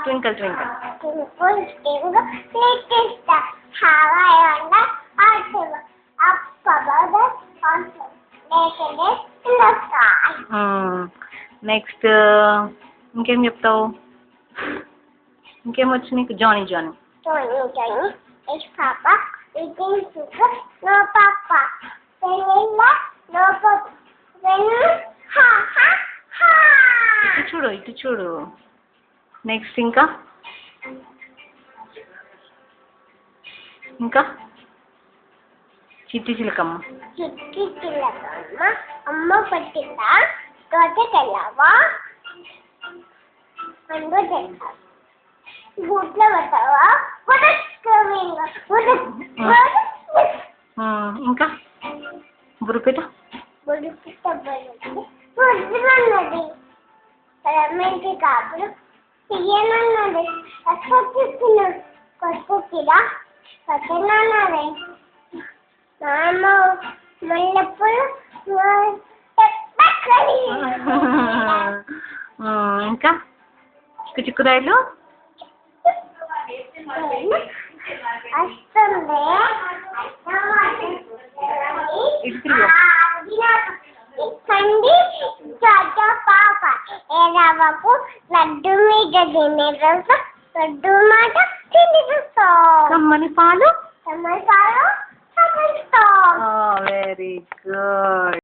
Twinkle, twinkle. Twinkle, twinkle, little star, how I wonder, up above the sunset, naked in the sky. Next, ఇంకేం చెప్తావు? ఇంకేం వచ్చు నీకు? Johnny Johnny. Johnny, is Papa eating sugar? No, Papa. Vanilla? No, Papa. Vanilla? Ha, ha, ha. ఇటు చూడు. Next ఇంకా చిట్టి చిలకమ్మ. చిట్టి చిలకమ్మ అమ్మ పట్టిందా తోటకెళ్ళావా? మందు తింటా గూట్లో పట్టావా? ఇంకా బురుపేట బుద్ధున్నది రమ్మంటి కాపులు తీయనన్నది అసలు కొట్టుకిరా పక్కనన్నది నాన్న మల్లెప్పుడు ఇంకా చిక్కురాయలు కండి పాప ఏరావకు లడ్డు మీద తినే రోజు లడ్డు మాట తిని కమ్మని పాలు వెరీ గుడ్.